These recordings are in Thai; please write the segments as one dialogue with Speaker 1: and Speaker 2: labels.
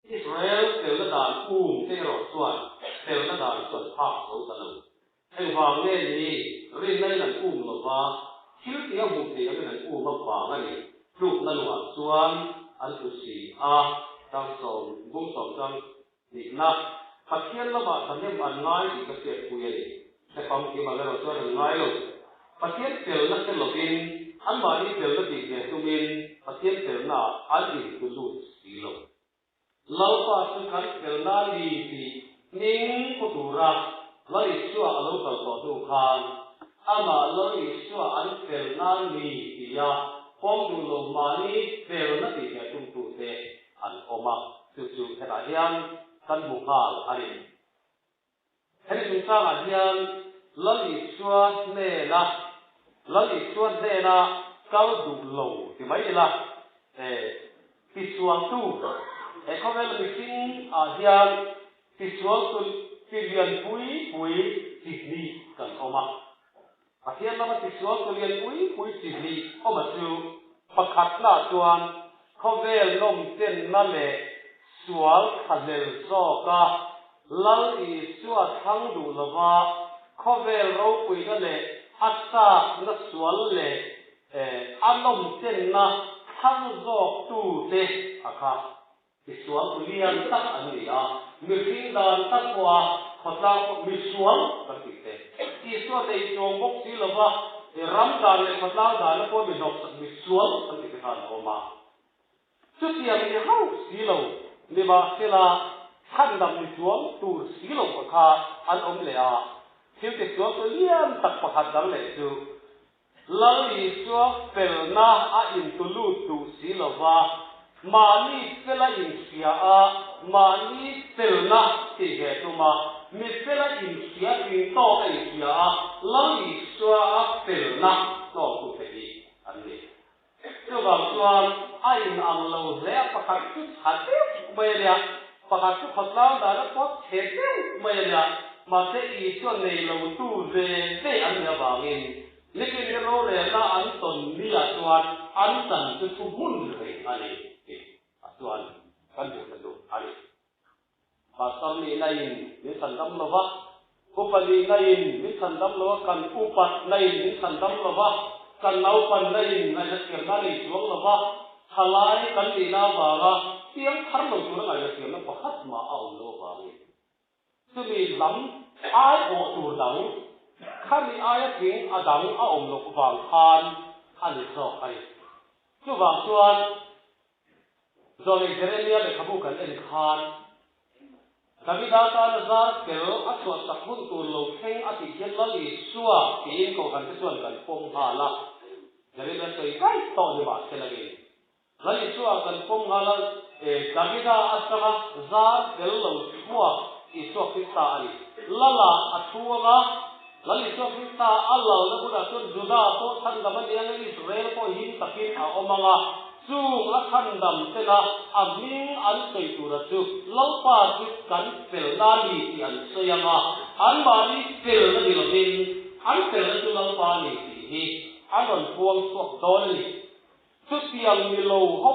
Speaker 1: Israel tel na dan te ro chuan tel na dan chuan phak so ta lo heng wang nge ni rin nei nan lo wa thil ti a mu ti a nan ma pa nga ni lu na wa chuan an tu si a tang som bung som tang ni na pathian la ba thanem an ngai ti ka se pu ye ni se pam ki ma ro chuan an ngai lo pathian tel na te lo in an ba ni tel na ti ke tu min pathian tel na an ni tu lu si lo lau pa su kan tel na li ti ning ko tu ra lo i chua a lo kal to tu khan ama lo i chua an tel na li ti ya pom du lo ma ni tel na ti ke tum tu te an oma tu chu he da hian kan bu hal ani he chung sa a hian lo i chua ne la lo i chua ne na kal du lo ti mai la ti chuang tu có vẻ là mình hiền thì xuống từ liền cuối Sydney cần không mà hiện là thì xuống từ liền cuối Sydney không mà chịu bắt khát là chuan có vẻ nông trên nó lệ xuống khát lệ do cả lâu thì xuống thang đủ là va có vẻ rau quỳ nó lệ ắt sa nó xuống lệ ăn nông trên nó thang do tu tê khát Isuang ulian tak ani mifing dan takwa patlang misuang berkite Isuang dei chong bok silova ram dan le patlang dan ko minok misuang berkite kan oma Sutiang ni hau silo ni ba sila handam misuang tu silo ka an le a Thil te suang ulian tak pahat dang le chu Lal Isuang pelna a intulu tu silova Mani pela insia mani pelna ti he tuma mi pela insia in to insia lang iswa pelna to tu pedi anni to ba chuan ain ang lo le pakhat chu thate melia pakhat chu khatlang da na pot thete melia ma se I chuan nei lo tu ve te an ya bangin lekin ro le na an ton ni a chuan an tan chu mun re ani tuan kan du ari pasal ni lain ni sandam lova upali lain ni sandam lova kan upat lain ni sandam lova kan nau pan lain na jakir na ni suang lova halai kan ni na ba tiang thar lo tu na ga tiang na pakhat ma au lo ba ni tumi lam ai o tu dang khani aya king adang a om lo wang khan ani so ai chu wang chuan Zole Jeremia le khabu kan en khan Davida ta nazar kel atwa sakhun tu lo theng ati gelali suwa tin ko kan chuan kan pom hala Jeremia sei kai to ni ba selagi lali suwa kan pom hala Davida asama zar kel lo suwa iso kita ali lala athuwa lali suwa kita Allah la buda tun juda to than da ban yang Israel ko hin takin a omanga Chung a khan dam tena aming an sei tura chu lalpa chu kan pel na li ti an seyama an ba ni pel na ni lovin an pel na chu lalpa ni ti hi an on puang suak dol ni chu tiang ni lo ho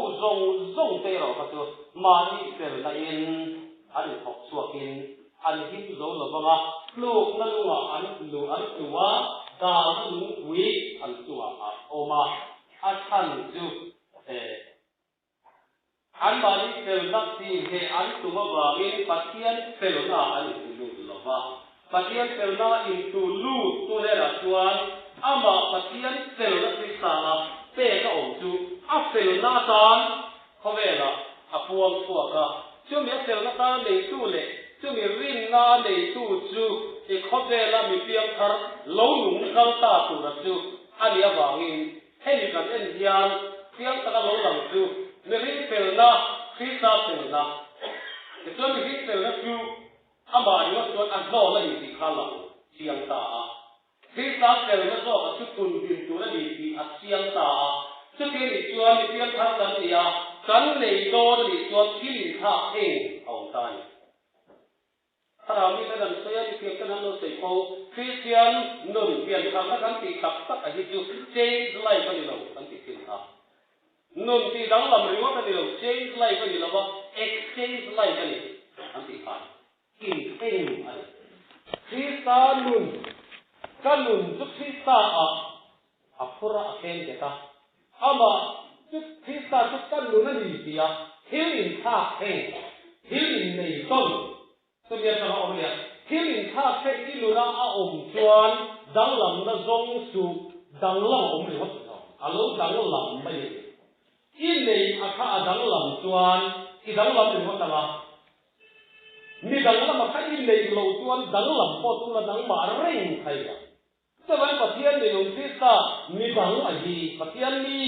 Speaker 1: zong te ro ka chu ma ni pel na in an thok suakin an him zo lo banga luk na lunga an tuwa da na lu wi an tuwa a oma a khan chu an bani pelna ti he an tuma bangin pathian pelna an lu lova pathian pelna in tu lu tu le ra chuan ama pathian pelna ti sala pe ka om chu a pelna tan khovela a puang fuaka chu me pelna ta nei tu le chu me rin na nei tu chu e khovela mi piang thar lo lung kal ta tu ra chu ani awangin heli kan en hian tiang ta lo lang chu me ri pelna khisa pelna e chuan mi ri pelna chu ama ni wa chuan an zo la ni khala tiang ta a khisa pelna zo ka chu kun din tu la ni ti a tiang ta a chu ke ni chuan mi tiang thar kan ya kan nei do ni chuan thil tha e au ta ni thara mi ta dan soya ni tiang kan lo sei ko Christian nun pian khang na kan ti tak tak a hi chu che lai ka ni lo kan ti tin a นุ่นที่ดังลำเรือกันนี่เรา change ไล่กันนี่เราว่า exchange ไล่กันนี่อันที่ผ่านกินเองอันที่ตานุ่นกันนุ่นจุดที่ตาอัพระเองเจ้าอามาจุดที่ตาจุดกันนุ่นนั่นดีสิอ่ะฮิลินท่าเองฮิลินในต้นตัวเมียจะเอาเนี่ยฮิลินท่าเองที่นุ่นอาอมจวนดังลำนั่งจงสุดังลำอมหรือว่าอารมณ์ดังลำไม่อินเลยอาคาดังลำจวนที่ดังลำหรือว่าอะไรมีดังลำมาแค่อินเลยเราจวนดังลำพอตัวดังมาเร่งใครอ่ะแต่วันปะเทียนในหลวงพิษามีดังอะไรปะเทียนมี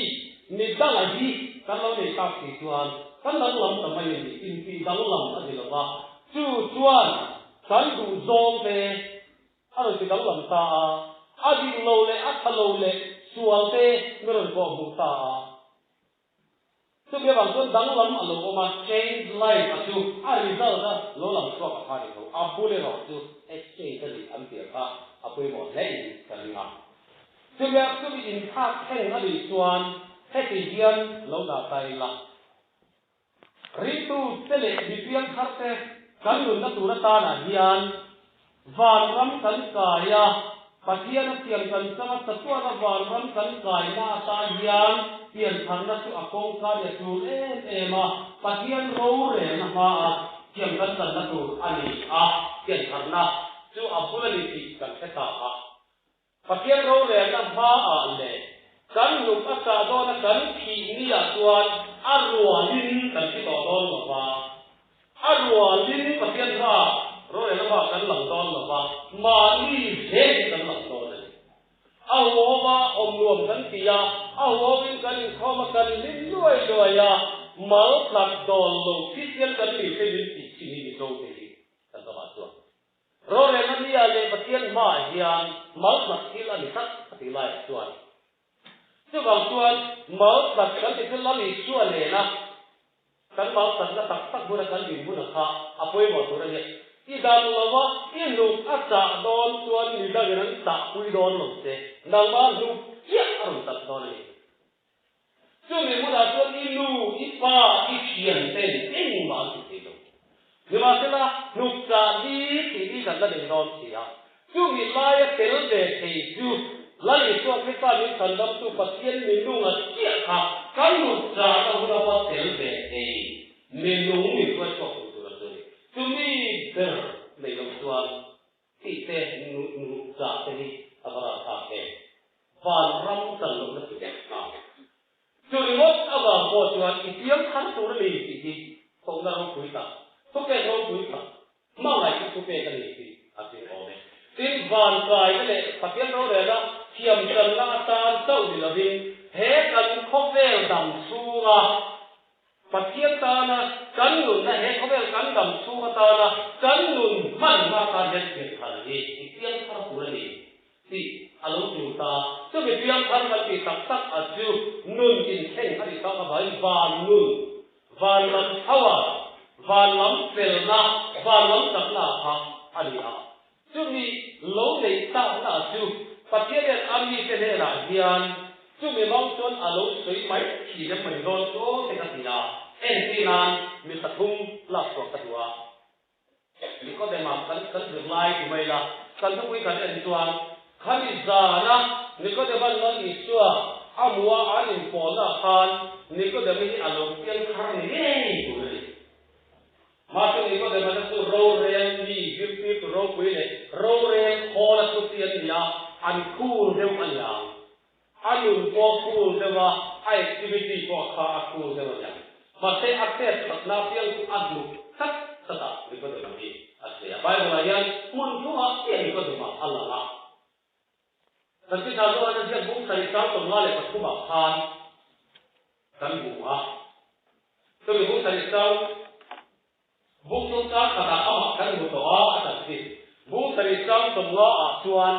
Speaker 1: ดังอะไรกันเราในตักสิจวนกันดังลำทำไมมีอินที่ดังลำอะไรล่ะวะจู่จวนกันดูโจมเตะอะไรที่ดังลำตาอาดิโลเลอัตโลเลส่วนเตะเมื่อเราบุตาซึ่งเมื่อบางส่วนดังลำอารมณ์มา change life อ่ะจู่result นะโลลำชั่วกับพาริโกอาพูดเลยว่าจู่ exchange กันอันเดียวกันอาพูดหมดเลยกันนะซึ่งเมื่ออินทักแห่งอะไรส่วนแค่ที่เดียนโลดาใจละริตุเตเลดิเพียงคัดเตกันลุนนัตุรตานาเดียนวานรำกันกายาปัจเจียนเทียมกันสักสัตัวระวานรำกันกายนาตาเดียนเปลี่ยนทันนัสุอากงการเดจูเอมาปัจเจียนรู้เรื่องนะมาเทียมกันสันนัตุอันนี้เปลี่ยนทันนะจู่อับบุลนิติกันแค่ตาปัจเจียนรู้เรื่องนะมาเลยกันลุกอาซาโดนกันขีนี่ส่วนอารวลินกันที่ต่อโดนหรอวะอารวลินปัจเจียนว่ารู้เรื่องว่ากันหลังโดนหรอวะมาลีเฮกันหลังโดนเลยเอาหัวว่าอมรวมกันตียาเอาหัววิ่งกันเข้ามากันลิ้นด้วยยามาพลัดโดนลงที่เสียงกันมีเป็นลิ้นติดที่นี่โดนที่กันต่อมาส่วนรู้เรื่องนั้นนี่อะไรปัจเจียนมาเฮียนมาพลัดที่ละนี่สักที่ไรส่วนซึ่งบางส่วนเมื่อสัตว์กันที่คือเราหลีกส่วนเลยนะกันบางสัตว์ก็ตักบุญกันอยู่บุญข้าอภัยหมดตัวนี้ที่ดังเราว่าที่ลูกอาจารย์โดนส่วนนี้ดังนั้นตักคุยโดนลงเสียดังว่าลูกเยอะอารมณ์ตัดโดนเลยซึ่งในมุดส่วนนี้ลูกอีป้าอีเขียนเป็นเอ็งมาสิที่ลูกหรือว่าเสละลูกจะดีที่กันได้โดนเสียซึ่งมีลายเตลเดที่จู่ไล่ตัวพิการนี้สันดำตัวปัจเจียนเมนูอ่ะเจี๊ยบกันหลุดจากเราเราว่าเตลเดเมนูมีตัวชอบตัวนี้ซึ่งมีเดิมในลำตัวที่เตนูจากที่อะไรต่างๆฟันรำสันลงนั่นเองซึ่งวัดอะไรพอชวนอีเทียมขันตัวนี้ที่ตรงนั้นเราคุยกันทุกแก่เราคุยกันมาไหนทุกแก่กันนี่ที่อาศัยเอาเนี่ยที่ฟันกายก็เลยปัจเจียนเราเลยนะเทียมกันละตาเต้าดิลวินเฮกันคบเวลดำสูงปัจเจียนตานะกันหนุนนะเฮคบเวลกันดำสูงตานะกันหนุนมันมาการเด็ดเด็ดขันนี้เทียมขันตัวนี้ที่อารมณ์จุตาจะเป็นเทียมขันมันที่ตักอาจูนุนอินเซนขันที่เขาบอกวานนุนวานลำท้าววานลำเฟลนะวานลำตักลาพะอันนี้ซึ่งมีโลในตาหน้าจูปัจเจียนอันนี้เป็นอะไรเดียนซึ่งมีบางส่วนอารมณ์สวยไหมที่จะไม่โดนโอ้เป็นกันทีละเอ็นที่นั้นมีตะทุ่งหลับตัวตัวนี่ก็ได้มากันถึงไล่ที่ไม่ละกันทุกวิกันเอ็นตัวขันอิจานะนี่ก็ได้บ้านนั้นอิจว่าอามัวอันอินปอนะขันนี่ก็ได้มีอารมณ์เปลี่ยนขันนี่ตัวนี้มาถึงนี่ก็ได้มาจากโรเรียนนี่ยึดนี่ตัวโรคุยเลยโรเรียนคอละตัวเตียนนี่อันคูลเดียวอันยังอันนุ่มพอคูลเดียวว่าไอทีวีดีพอขาคูลเดียวยังมาเตะอักเสบตัดน้ำเพียงอัดลุกสักสักนี่ก็ได้มาดีอักเสบไปเวลายังมันชัวร์เองก็ได้มาอัลลอฮ์แต่ที่เราดูอันนี้บุ้งใส่ซาตรงนั้นเลยก็คุ้มผ่านกันหัวตัวบุ้งใส่ซาบุกต้องการขนาดเอามากันหัวตัวอาจารย์สิบุกใส่ซาตรงล้อชวน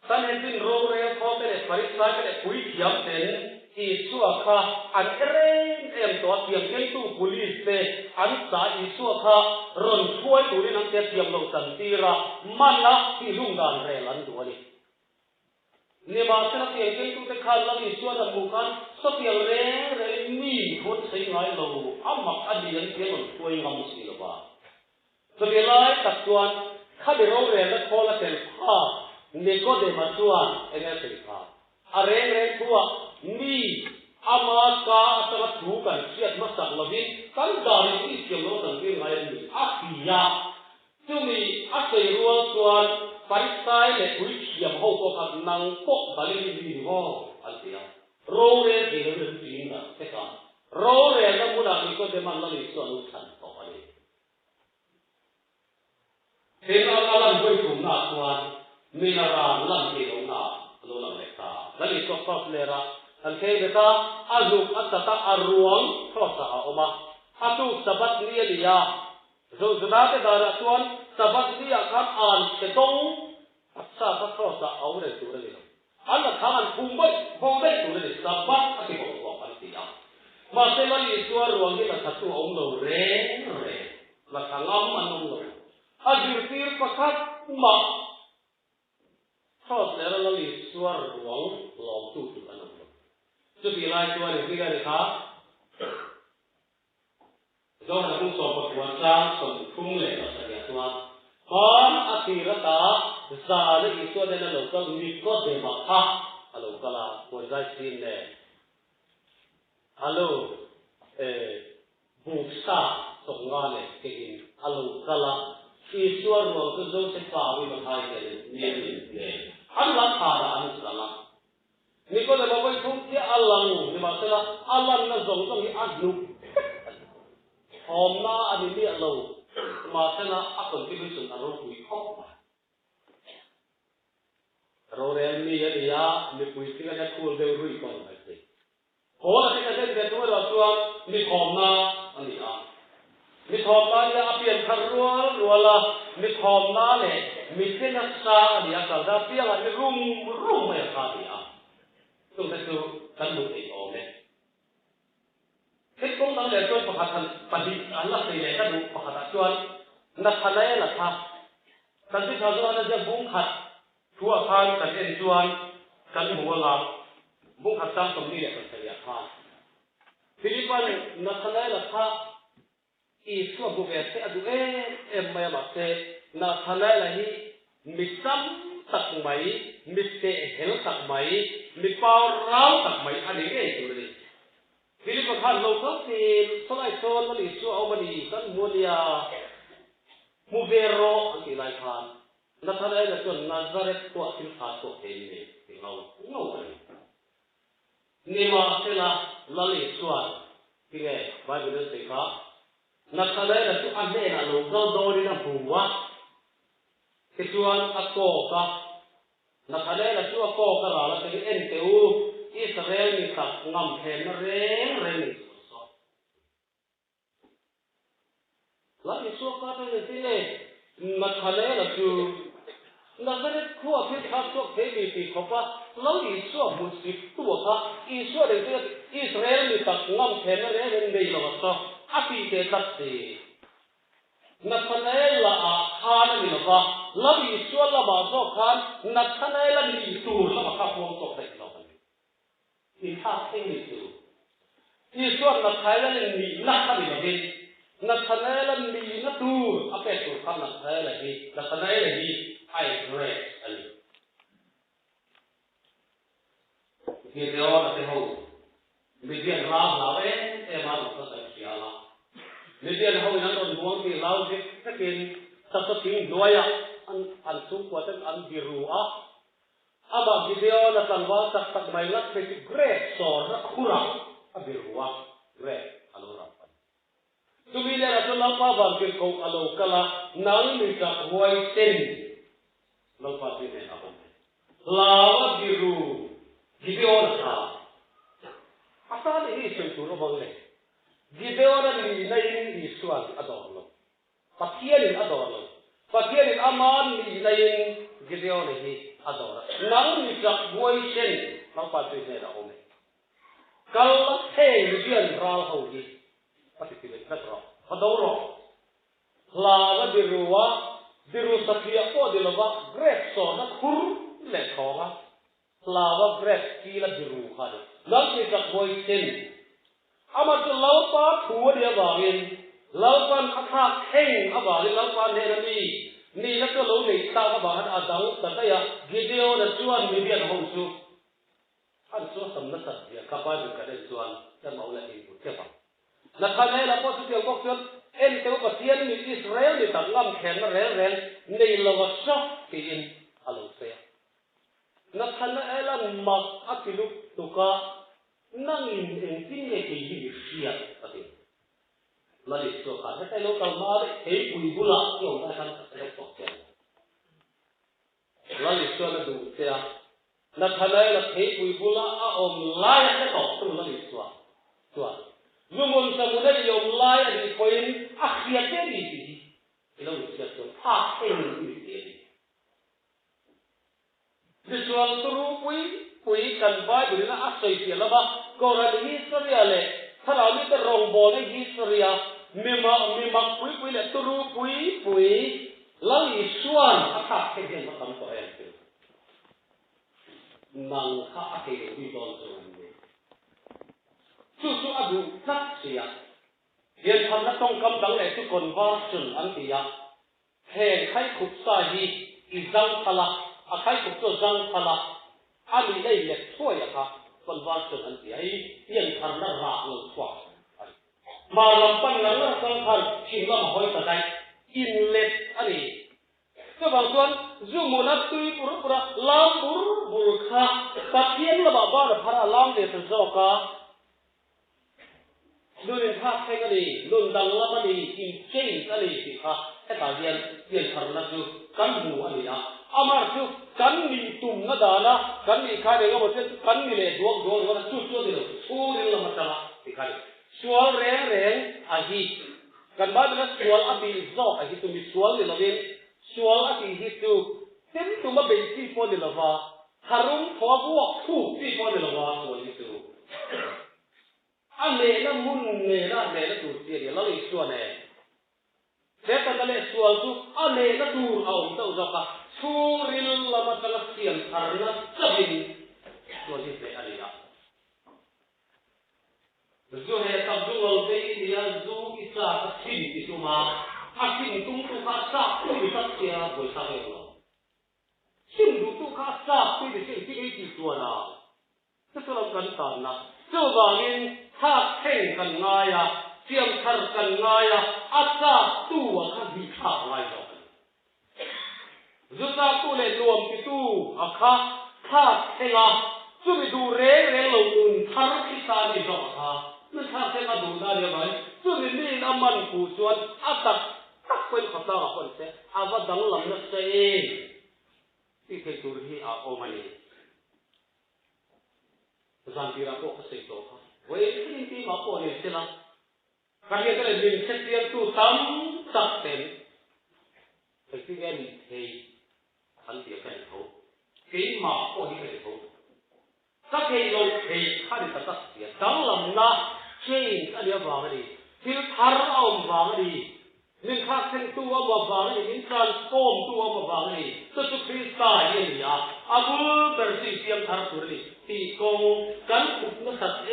Speaker 1: ท่านเห็นเป็นโรงเรียนเขาเป็นปริศนาเป็นคุยเถียงเต็นอีสัวข้าอันเอ็มตัวเถียงเก่งตู้กุลิสเตอันสาอีสัวข้ารอนช่วยตัวนี้นั่งเทียมลงสันติระมันละที่ลุ่งดานเรลันตัวนี้ เนี่ยมาเส้นเตียงเก่งตุ้งแต่ขันแล้วมีส่วนบุกันสักเตียงเร่งเลยมีคนใช้ง่ายเราอ้ามักอดีตเตียงมันช่วยงำสิละบ้าจะเป็นไรตัดส่วนข้าเดี๋ยวเรียนแล้วพอละเสร็จผ้าเนี่ยก็เดี๋ยวมาส่วนเอ็งเสร็จผ้าอะไรเร่งตัวมีอามาสาอัตราถูกันเสียดมาสักละวิกันดาริที่เกี่ยวกับต่างๆอะไรนี่อาทิยาจึงมีอาศัยรวมส่วนปริสัยและวิธีอย่างเขาก็ขัดนังปกบาลีดีว่าอันเดียวโรเรนเองเรื่องจริงนะใช่ไหมโรเรนนั้นมุดามีก็จะมันละลิส่วนสันต่อไปเห็นอาลันด้วยถุงหน้าส่วนมีนาราลันเกี่ยวหน้าโลลังเล็กตาละลิก็ก็เลระอันเคยเบต้าอาลุกอัตตาอารวงครอบสะอามาอาตุสบัดเนียดิยาสุดาเตดาระส่วนสบัดเนียครับอ่านเตตงอัศาสักครอบสะอาเลยตัวเลยอันนั้นทางอันพุ่งไปพุ่งได้ตัวเลยสบัดอธิบดีบอกอันที่ยามาเซลลิส่วนรวงที่เราทัดตัวองค์เราเร่มาทางอ้อมมันองค์เราอาจุดที่ประคับมาครอบแล้วเราลิส่วนรวงหลอมตู้จุดอันนั้นจุดที่ลายตัวนี้ที่กันนะครับเราหาผู้สอบประวัติศาสตร์ส่งทุ่งเลยเราสัญญาตัวตอนอาทิตย์ตาซาเลยอีกตัวเดียวเราก็มีก็เดมาค่ะฮัลโหลกลาคนใจสินเนี่ยฮัลโหลบุกซาส่งงานเนี่ยกินฮัลโหลกลาอีส่วนรวมก็จะเป็นฝ่ายวิบัติเหตุเนี่ยอันละขาดอันสุดละนี่ก็เลยบอกว่าทุกที่อัลลังนี่มาเสร็จแล้วอัลลังนั่นส่งต้องให้อัดลุกหอมหน้าอันนี้เรียกเรามาเสร็จแล้วอัดคนที่รู้สึกอารมณ์คุยเข้าเราเรียนมีอะไรยามีคุยที่กันจะคุยเรื่องรุ่ยก่อนไปสิโหแล้วที่กันจะเรียนตัวเราตัวมีหอมหน้าอันนี้อ่ะมีหอมหน้าเนี่ยเปลี่ยนคำรัวละมีหอมหน้าเนี่ยมีเส้นนักษาอันนี้อ่ะแต่เปลี่ยนอะไรรุ่มไม่ขาดเนี่ยต้องจะดูกันดูเองออกเลยที่ตรงนั้นเลยตัวประคันปฏิอันละสี่เลยก็ดูประคันส่วนนักทนายละท่ากันที่ชาวบ้านจะบุ้งขัดทั่วทางกันเอ็นส่วนกันหัวหลังบุ้งขัดตามตรงนี้แหละเป็นสัญญาท่าฟิลิปปินส์นักทนายละท่าอีส่วนบุเบสอดูไม่มาเสนักทนายละที่มิซัมตักไหมมิเตเฮลตักไหมมิปาวร้าวตักไหมอันนี้เองตัวนี้ฟิลิปปินส์เราก็ที่สลายโซนมันอิสุเอามันอีกันมัวเดียมูเวโรอันที่ไล่ผ่านนักทนายละจนนาซาเรตตัวสินค้าตัวเองเนี่ยที่เราเลยนี่มาเสละละลิส่วนที่ไงไว้เป็นสิ่งข้านักทนายละตัวอันเดียนะเราก็โดนนะผัวkecuali aku kah, nak ada lah tu aku kah lah, tapi NTU Israel ni tak ngam reng ni susah. Lagi suka tu ni sini, nak ada lah tu, nak ada kuat kita suka heavy tu apa, lagi suka musik tu apa, Israel ni tak ngam reng ni susah, api dekat sih.นักทนายละข้านี่นะว่าละมีส่วนละบาสกขันนักทนายละมีตัวละมาขับวงตกไปเราไปที่ท่าเองมีตัวที่ส่วนนักทนายละมีนักทนายละมีนักทนายละมีนักตัวอาเป็ดตัวขันนักทนายละมีนักทนายละมีไอเรสอันนี้ที่เดียวเราจะเอามีเรื่องราวเรามาดูก็จะเขียนละนี่เดี๋ยวเราอย่างนั้นดวงที่เราจะกินสักสิ่งด้วยอันสูงกว่าอันบิรูอาบางทีเดียวเราตั้งว่าสักไม่ลักเป็นเกรดสอนนักขุรังบิรูเกรดอันนั้นรับทุกทีเราจะเล่าว่าบางทีเขาอันนั้นก็ละนั่งมีจักรวาลเส้นเราปฏิเสธอะไรลาวบิรูทีเดียวนะครับอาจารย์นี่เชื่อถือเราบ้างเลยGideon ni nain Israel adorno. Pakian adorno. Pakian aman ni nain Gideon ni adorno. Nang ni jak voice nang pati ni na ome. Kal hey Gideon ral hogi. Pati tibe katro. Adorno. Lawa biru sakia ko dilawa great so na kur le konga. flower bread kila biru khade lam ni ka boy ten ama to law pa thu dia bangin law pan atha kheng abang law pan ne ni la to lo nei ta ka bang adang ta ta ya video na chuan media na hong chu an chu sam na sat dia ka pa bi ka de chuan ta mau la ni ke pa na kha nei la po tu te ko chuan en te ko pathian ni Israel ni ta ngam khen na rel nei lo wa so ti in alo se na khana elan mak akilu tuka nangin en tin ne ke hi sia ati la li so ka ta lo ka ma he pui bula yo ta kan ta lo tok chen la li so na du se na khana la he pui bula a om la ya ta tok tu la li so Lumon sa muna yung lai at ikoyin akyat yan iti. Ilaw siya ito. Aking iti. Visual turu pui kanbay buli na asoy siya laba. Koran history ale. Sarami ta rongbo na history a. Mimak pui le turu pui. Lang isuan atak kaya matampo yan. Nang kaakay yung idol sa mga. Su adu tak sia. Hian tham na tong kam dang le tu conversion an tia. Hen khai khup sa hi izang khala, a khai khup to zang khala. Ani nei le thoya kha conversion an tia hi hian thar na ra lo thwa. Ma lam pan na na sang khan chin la hoi ta dai inlet ani. Ka bang tuan zumuna tui pura lam bur kha pathian la ba na phara lam le ta zo ka Nunin khắc thế cái gì, nun đằng lắm cái gì, in trên cái gì thì khắc, cái ta diện thằng nó chú cắn mù anh đi à, amar chú cắn mì tùm nó đà na, cắn mì khai để cái một cái cắn mì lệ duộc nó chút đi rồi, đi là mặt trăng thì khai, sual rèn à hi, cắn bát nó sual à bị gió à hi tụi mình sual đi là bên, sual à thì hi tụi, tên tụi mà bị chi phô đi là va, harum thua buộc thu chi phô đi là va sual hi tụi. Anh này nó muốn này nó tụt tiền để lấy xuân này, thế ta lấy xuân chú anh này nó tụt ông tao cho cả, chú rin là mà ta lấy tiền thằng nó chấp nhận, rồi thì phải anh à, rồi hệ tập trung vào cái gì à, dù ít ra cái xin thì chú mà, xin tung tu khá sát, tôi bị sát tiền rồi sao vậy nó, xin tu khá sát, tôi bị xin cái gì xuân à, thế sao làm cẩn thận à, chú bảo nên thác khen cần ngay à, chiêm khăn cần ngay à, ắt ra tu à khăn bị thả ngay rồi. Dù ta tu lên luồng thì tu à thác khen à, chú bị đủ rễ lồng ùn thar khi ta đi rõ à, nó thác khen à đủ ra như vậy, chú bị nên âm mặn phù chuan, tắc quên khắp ta à quên xe, vật đắng lắm nó xe, thì thầy tu hi à ô mani, gian tira bộ có xây tổ không? Với những cái mà bỏ đi thế nào, cái này cái mình sẽ tiền tu tâm tập tiền, cái em thì hắn tiền cái thấu, cái mà bỏ đi cái thấu, các cái lâu thì hắn đi tập tiền,当然啦，change cái điều vào cái gì, thiếu thar ông vào cái gì, mình khác thành tu vào cái gì, mình transform tu vào cái gì, tất cả Krista như vậy à, abu bersih tiang thar tu đi. Thì con cắn cục nó sạch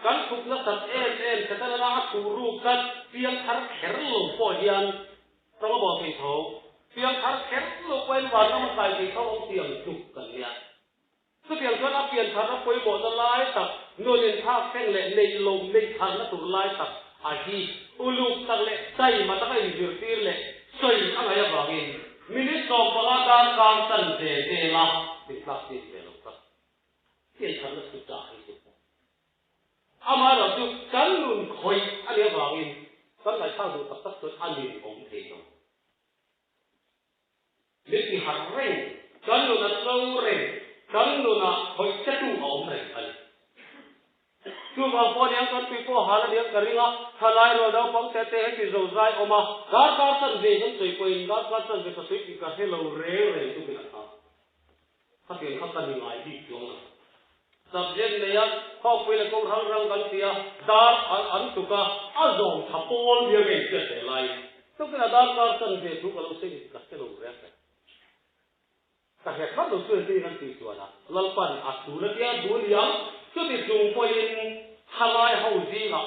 Speaker 1: cắn cục nó sạch cái ta là thủ ru cắt tiếng thar khэр lồng phò hiền trong bộ thầy thấu tiếng thar khэр lồng quên vào trong tài thầy thấu ông tiếng chụp cần nhỉ cái tiếng cho nó tiền thar nó quay bộ nó lái tập người liền thác khen lệ lệ lồng lệ thar nó tụ lái tập à hi ulu tắc lệ say mà tắc cái việc tiền lệ say anh ấy bảo gì minute of pagatan kang san de la di plastic de lo ka tiền thằng nó sụt dài sụt ama rồi chú cắn luôn khơi anh ấy bảo gì cắn lại sao được tập tất cả anh ấy cũng thế đâu biết thì hạt rèn cắn luôn là sâu rèn cắn luôn là khơi chết tu ổn rèn anh chú bảo con em con tụi cô hà là điếc cái gì đó thay lại rồi đâu phóng xe tê thì dầu dai ôm mà gạt sân về cũng tùy quên gạt sân về có tùy thì cả thế lâu rễ tụi mình làm phát hiện khắp tân ngoài đi xuống rồi subject này á họ quên là công răng cái gì á đá ăn tụi cả ăn dòng tháp bol bia cái gì thế lại tụi cái là gạt sân về tụi cái lâu sinh cả thế lâu rễ แต่เหตุการณ์ตัวที่นั่นตีส่วนนะลัลปันอัดดูแล้วเนี่ยดูเลี้ยงจุดที่จุงไปทลายเฮาจีนะ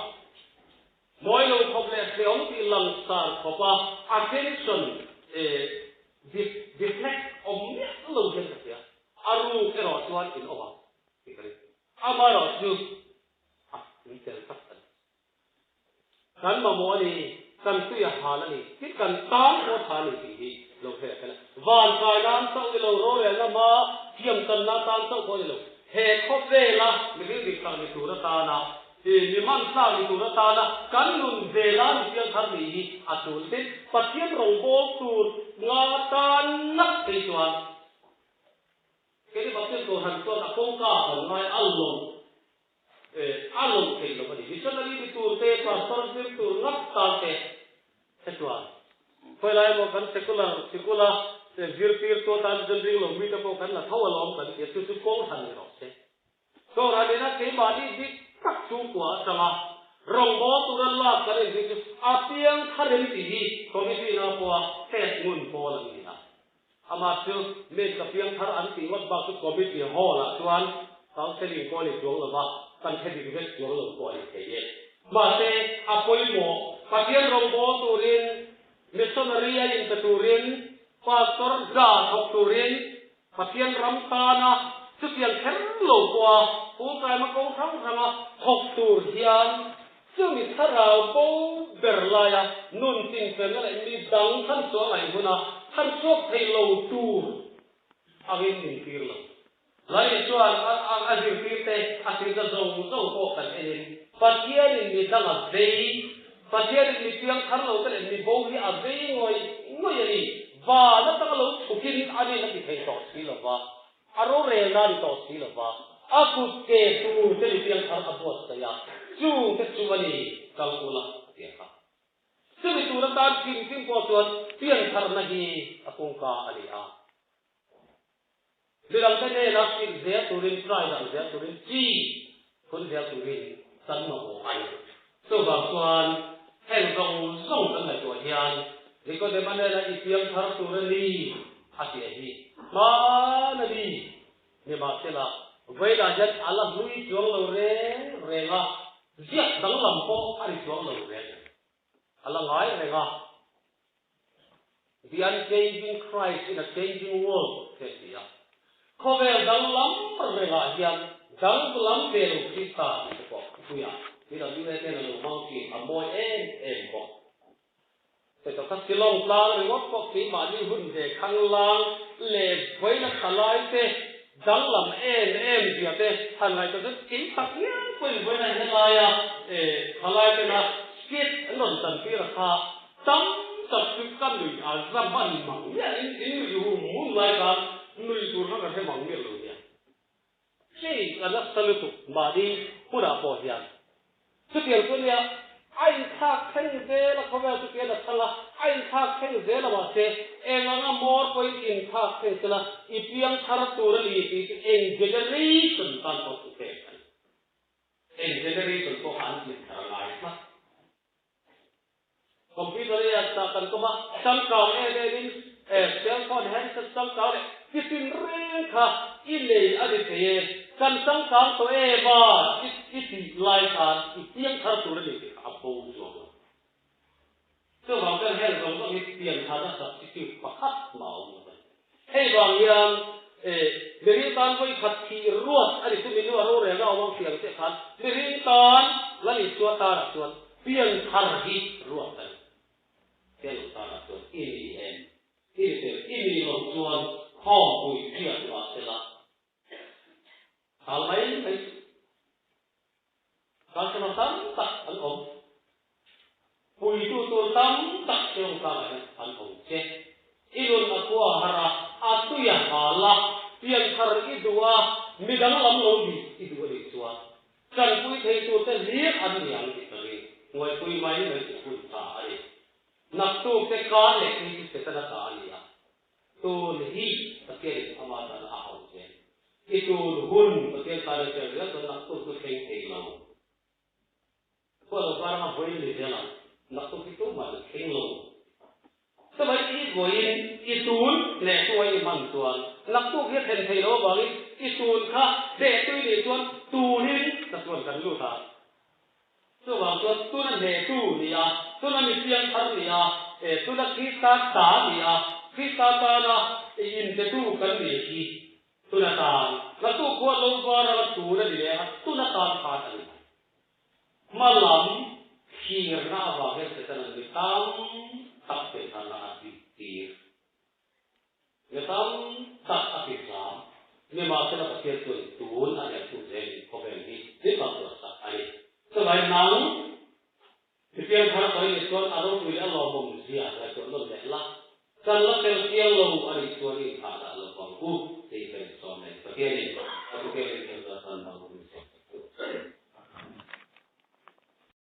Speaker 1: มวยเราพบเลยเสียงที่ลังสารพบว่า attention deflect อมเนี่ยเราเห็นกันเสียอารูเอรอชวนอินออกที่กันอามาเราจูนี่เจอสักกันกันมาโมนี่กันตุยหาแล้วนี่ที่กันตามโคทานี่ที่เราเห็นกันวันกายน้ำเศร้าเราโรยแล้วมาเทียมกันน้ำตาลเศร้าคนเราเหตุครบเวลาไม่ได้ดิการในสุรตานะนิมันสร้างในสุรตานะกันนุนเวลาเพียงทำนี้อัตุลติปัจเจียนรงโบสูรงาตานักที่ชวนแค่ที่ปัจเจียนตัวหันตัวนักคงก้าหันไม่อัลลงอัลลงเกี่ยวกับนี้วิชานี้ที่ตัวเตะปัสสาวะตัวนักตาเตะชวนเวลาเรากันsekular virtualตัวตามจนเรื่องเรามีแต่พวกกันละเท่าล้อมกันเกี่ยวกับกองทัพนี่หรอกใช่ตัวเราเนี่ยนะที่บ้านนี้ดิกักชูกว่าจังอ่ะรองบอตุรันลากันเองที่อาเปียงทะเลที่คอมมิชชั่นเราพอเทศงุนพอละนี่นะอามาชื่อเมฆกับเปียงทะเลอันที่วัดบางสุดคอมมิชชั่นฮอละชวนเขาเสด็จพอลิจงหรือว่ากันเทศดิเวสจงหรือพอลิเทียมาเตะอาปอยโมกับเปียงรองบอตุรินmissionary in Turin, pastor Jah of Turin, Patian Ramtana, Sutian Kerlo qua, full-time account sama of Turian, Sumi Sarau Bo Berlaya, Nun Tin Fenel Mi Dang Tan So Lai Huna, Tan So Hello Tour, Agin Tin Kirlo. Lai Chuan Azir Pirte, Azir Zong Zong Pokan Enin, Patian in Mi Dang Azei,ประเทศนี้เพียงทั้งเราแต่มีโบวี่อาเวงอยนี่ว่าแล้วตั้งเราสุขินอันนี้นักที่เห็นต่อสีหรือว่าอารมณ์เรื่องนั้นต่อสีหรือว่าอากุเกตูจะเพียงทั้งอับวสยาจูจะจูวันนี้กัลกุลาเดียร์ซึ่งตัวนั้นสิ่งพอส่วนเพียงทั้งนั้นที่อากุงกาอันนี้เรื่องที่เนี่ยนักที่เสียตุรินทรายเสียตุรินจีคนเสียตุรินสันมาโมไอตัวบางส่วนแห่งตรงส่งกันในตัวเฮียนนี่ก็ได้มาในอีเพียงทาร์ตุรลีอาเซียนีมาหน้าดีนี่มาเสร็จละเวลาจัดอาลับลุยจวงเราเรงอ่ะเสียดังลำโพงอะไรจวงเราเรงอาลังไงเรงอ่ะ The unchanging Christ in a changing world เสียเขาเวลดังลำเรงอ่ะเฮียนดังลำเวลคริสต์ที่บอกคุยอ่ะที่เราดูในเรื่องของมังคีอโมยบอกแต่ถ้าสิลองปลาหรือว่าพวกที่มาที่หุ่นเด็กข้างล่างเล็บไว้นักทลายเตะดังลำเดียวเตะทันไรก็จะกินตักเนี้ยไปไว้ในทลายทลายเป็นอะสกิดหล่นตันที่ราคาตั้งสับสุกันเลยอาจจะมันมังเนี่ยอินอยู่มุนไรกันนุ่ยตัวนั้นก็ให้มังเนี่ยเลยเนี่ยใช่กันนักสลุตุมาดีผู้ด่าพอเฮียนสุดที่ตัวเนี่ยไอ้ข้าเข่งเจแล้วเขาแบบสุดที่นั่นละไอ้ข้าเข่งเจแล้วว่าเจ้เองงั้นมอร์ไปอินข้าเข่งละอีเพียงทาร์ตัวนี้ที่เองเจเนอเรชั่นตามตัวเองเองเจเนอเรชั่นก็หันไปทางไหนมาคอมพิวเตอร์เนี่ยตากันก็มาจังเก่าเรื่องเสียงคอนแฮนซ์จังเก่าเนี่ยที่สิ่งเรื่องค่ะอิเลอดีตกันสังขารตัวบ้าที่ลายการที่เพียงทาร์ตัวนี้อับปูจวงซึ่งบางครั้งเราต้องมีเปลี่ยนทาร์สับที่ประคับเหมาให้บางอย่างเรื่องการไปขัดขีรวดอันนี้ที่มีว่าเราเรียกว่าเสียงเสียขันเรื่องการและอีส่วนตาส่วนเปลี่ยนทาร์ฮีรวดกันเปลี่ยนตาส่วนที่มีลงส่วนข้อมูลเพียงว่าเสร็จละอะไรไปการสนับสนุนตัดอันผมปุยตัวตั้มตัดเชื่อมกันอันผมเช่อีลุนอักว่าฮาระอัตุยาฮาละเพียงคาร์อิดัวมีดังลำโลดีอีดัวดีสัวกันปุยเทตัวเตลียอันนี้อันที่ตรีงวยปุยไม่เลยปุยตายนักตัวเตการเล็กที่เสตนาตาลีอ่ะตัวนี้ตะเกียบอามาตันอาเอาเช่itu hun betul pada kerja tu nak tu keng lo. Kalau orang boleh jalan, nak tu itu macam keng lo. Sebab ini của itun lệ tôi mang tuan lạc tu cái thèn thầy đó bảo itun khác để tôi để tuan tu hin tập tuan cần lưu thà tôi bảo tuan tôi là để tu đi à tôi là mình siêng thắng đi à tôi là khi ta ta đi à khi ta là in cái tu cần đi gì tôi là ta lạc tu qua lâu qua là tu là đi à tôi là ta phá thành mà làm khi người ta vào cái sự tình người ta tập thể thành là việc người ta tập việc làm nhưng mà cái là cái chuyện tuôn anh em tuôn lên có vẻ như rất là tốt sắc anh so vậy nắng thì việc khác tới là tuôn ở đâu cũng là lo bông gì à là tuôn luôn đấy là cần là cái lâu anh tuôn đi phá là lo bông cũ thì cái số này cái này